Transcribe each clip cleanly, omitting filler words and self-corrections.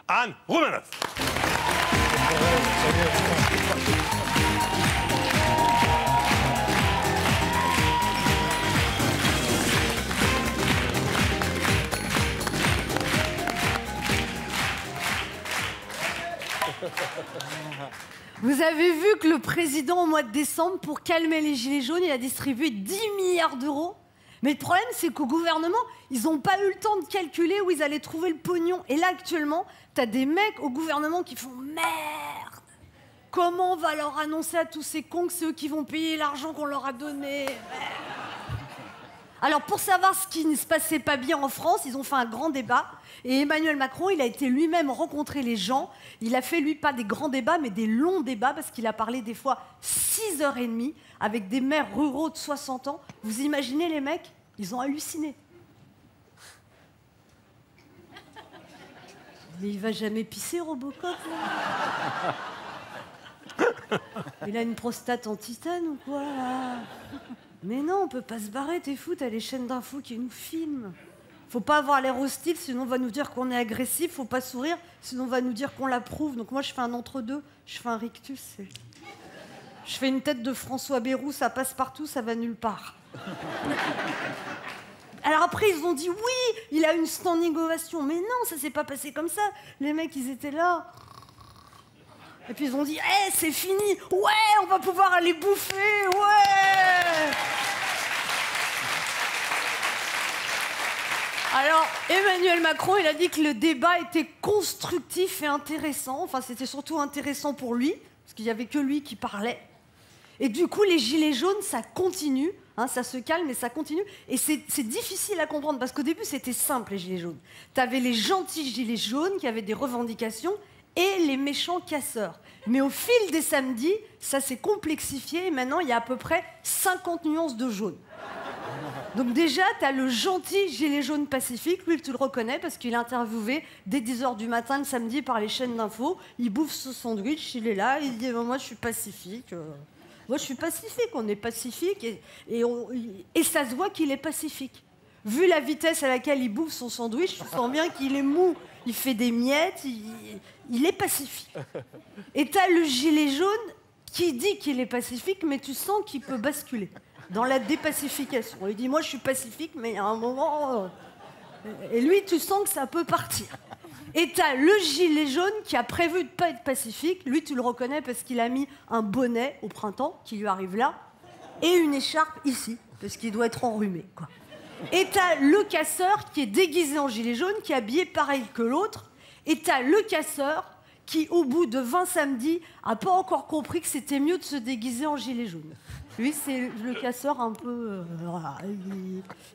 Anne Roumanoff. Vous avez vu que le président, au mois de décembre, pour calmer les gilets jaunes, il a distribué 10 milliards d'euros. Mais le problème, c'est qu'au gouvernement, ils n'ont pas eu le temps de calculer où ils allaient trouver le pognon. Et là, actuellement, t'as des mecs au gouvernement qui font « Merde! Comment on va leur annoncer à tous ces cons que c'est eux qui vont payer l'argent qu'on leur a donné? Merde. » Alors, pour savoir ce qui ne se passait pas bien en France, ils ont fait un grand débat. Et Emmanuel Macron, il a été lui-même rencontrer les gens. Il a fait, lui, pas des grands débats, mais des longs débats, parce qu'il a parlé des fois 6h30 avec des maires ruraux de 60 ans. Vous imaginez les mecs? Ils ont halluciné. Mais il va jamais pisser, Robocop, là. Il a une prostate en titane ou quoi, là? Mais non, on peut pas se barrer, t'es fou, t'as les chaînes d'infos qui nous filment. Faut pas avoir l'air hostile, sinon on va nous dire qu'on est agressif. Faut pas sourire, sinon on va nous dire qu'on l'approuve. Donc moi, je fais un entre-deux, je fais un rictus. Je fais une tête de François Bayrou, ça passe partout, ça va nulle part. Alors après, ils ont dit oui, il a une standing ovation. Mais non, ça s'est pas passé comme ça. Les mecs, ils étaient là. Et puis ils ont dit, hey, c'est fini. Ouais, on va pouvoir aller bouffer. Ouais. Alors, Emmanuel Macron, il a dit que le débat était constructif et intéressant. Enfin, c'était surtout intéressant pour lui, parce qu'il n'y avait que lui qui parlait. Et du coup, les gilets jaunes, ça continue. Hein, ça se calme, mais ça continue. Et c'est difficile à comprendre, parce qu'au début, c'était simple, les gilets jaunes. T'avais les gentils gilets jaunes qui avaient des revendications et les méchants casseurs. Mais au fil des samedis, ça s'est complexifié et maintenant, il y a à peu près 50 nuances de jaune. Donc déjà, tu as le gentil gilet jaune pacifique. Lui, tu le reconnais parce qu'il est interviewé dès 10h du matin le samedi par les chaînes d'infos. Il bouffe son sandwich, il est là, il dit « Moi, je suis pacifique. Moi, je suis pacifique, on est pacifique. » Et ça se voit qu'il est pacifique. Vu la vitesse à laquelle il bouffe son sandwich, tu sens bien qu'il est mou. Il fait des miettes, il est pacifique. Et tu as le gilet jaune qui dit qu'il est pacifique, mais tu sens qu'il peut basculer dans la dépacification. Il dit, moi je suis pacifique, mais il y a un moment... Et lui, tu sens que ça peut partir. Et tu as le gilet jaune qui a prévu de ne pas être pacifique. Lui, tu le reconnais parce qu'il a mis un bonnet au printemps, qui lui arrive là, et une écharpe ici, parce qu'il doit être enrhumé, quoi. Et tu as le casseur qui est déguisé en gilet jaune, qui est habillé pareil que l'autre. Et tu as le casseur qui, au bout de 20 samedis, n'a pas encore compris que c'était mieux de se déguiser en gilet jaune. Lui, c'est le casseur un peu... voilà,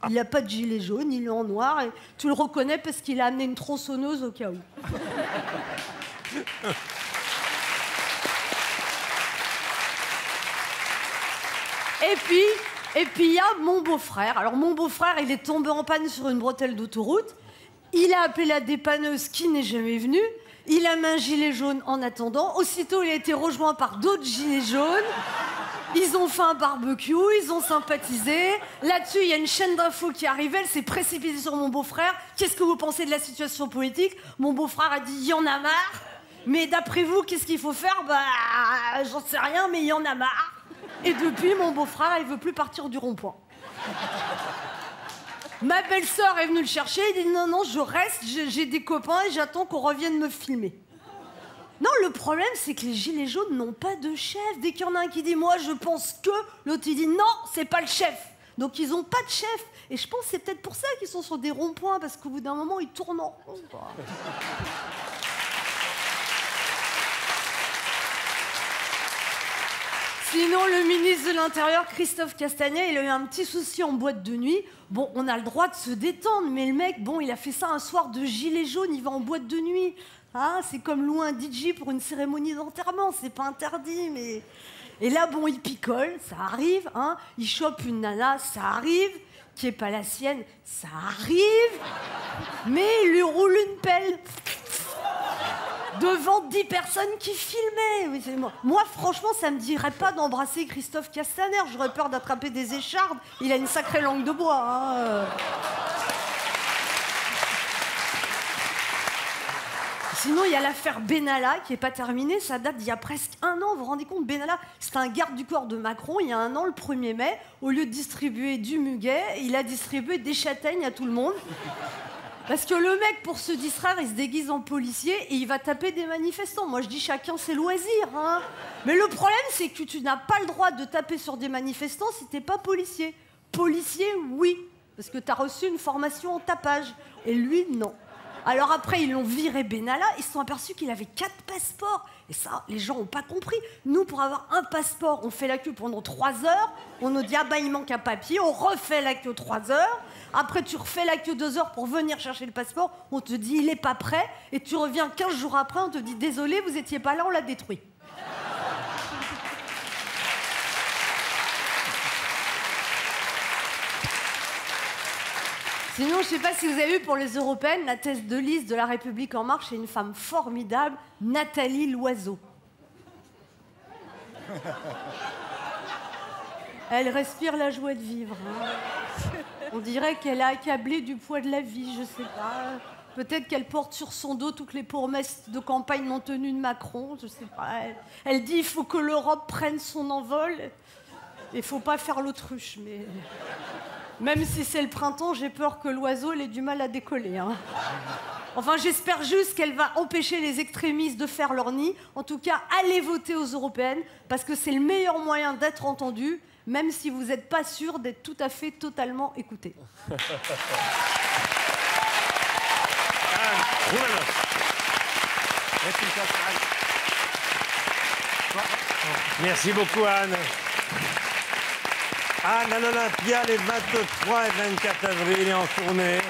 il n'a pas de gilet jaune, il est en noir. Et tu le reconnais parce qu'il a amené une tronçonneuse au cas où. Et puis, il y a mon beau-frère. Alors, mon beau-frère, il est tombé en panne sur une bretelle d'autoroute. Il a appelé la dépanneuse qui n'est jamais venue. Il a mis un gilet jaune en attendant. Aussitôt, il a été rejoint par d'autres gilets jaunes. Ils ont fait un barbecue, ils ont sympathisé. Là-dessus, il y a une chaîne d'infos qui arrivait, elle s'est précipitée sur mon beau-frère. Qu'est-ce que vous pensez de la situation politique? Mon beau-frère a dit, il y en a marre. Mais d'après vous, qu'est-ce qu'il faut faire? Bah, j'en sais rien, mais il y en a marre. Et depuis, mon beau-frère, il veut plus partir du rond-point. Ma belle-sœur est venue le chercher, il dit, non, non, je reste, j'ai des copains et j'attends qu'on revienne me filmer. Non, le problème, c'est que les gilets jaunes n'ont pas de chef. Dès qu'il y en a un qui dit « moi, je pense que », l'autre, il dit « non, c'est pas le chef ». Donc, ils n'ont pas de chef. Et je pense que c'est peut-être pour ça qu'ils sont sur des ronds-points, parce qu'au bout d'un moment, ils tournent en rond. Sinon, le ministre de l'Intérieur, Christophe Castanet, il a eu un petit souci en boîte de nuit. Bon, on a le droit de se détendre, mais le mec, bon, il a fait ça un soir de gilet jaune, il va en boîte de nuit. Ah, c'est comme louer un DJ pour une cérémonie d'enterrement, c'est pas interdit, mais... Et là, bon, il picole, ça arrive, hein. Il chope une nana, ça arrive. Qui est pas la sienne, ça arrive. Mais il lui roule une pelle. Devant 10 personnes qui filmaient. Oui, moi, franchement, ça me dirait pas d'embrasser Christophe Castaner. J'aurais peur d'attraper des échardes. Il a une sacrée langue de bois, hein. Sinon, il y a l'affaire Benalla qui n'est pas terminée. Ça date d'il y a presque 1 an. Vous vous rendez compte, Benalla, c'était un garde du corps de Macron. Il y a 1 an, le 1er mai, au lieu de distribuer du muguet, il a distribué des châtaignes à tout le monde. Parce que le mec, pour se distraire, il se déguise en policier et il va taper des manifestants. Moi, je dis chacun ses loisirs, hein. Mais le problème, c'est que tu n'as pas le droit de taper sur des manifestants si t'es pas policier. Policier, oui, parce que tu as reçu une formation en tapage. Et lui, non. Alors après, ils l'ont viré Benalla, ils se sont aperçus qu'il avait 4 passeports. Et ça, les gens n'ont pas compris. Nous, pour avoir un passeport, on fait la queue pendant 3 heures. On nous dit, ah bah il manque un papier, on refait la queue 3 heures. Après, tu refais la queue 2 heures pour venir chercher le passeport. On te dit, il n'est pas prêt. Et tu reviens 15 jours après, on te dit, désolé, vous n'étiez pas là, on l'a détruit. Sinon, je ne sais pas si vous avez vu pour les européennes, la tête de liste de La République En Marche est une femme formidable, Nathalie Loiseau. Elle respire la joie de vivre. Hein. On dirait qu'elle a accablé du poids de la vie, je sais pas. Peut-être qu'elle porte sur son dos toutes les promesses de campagne non tenues de Macron, je sais pas. Elle dit il faut que l'Europe prenne son envol. Il faut pas faire l'autruche, mais... Même si c'est le printemps, j'ai peur que l'oiseau ait du mal à décoller. Hein. Enfin, j'espère juste qu'elle va empêcher les extrémistes de faire leur nid. En tout cas, allez voter aux européennes, parce que c'est le meilleur moyen d'être entendu, même si vous n'êtes pas sûr d'être tout à fait, totalement écouté. Merci beaucoup, Anne. Anne à l'Olympia les 23 et 24 avril et en tournée.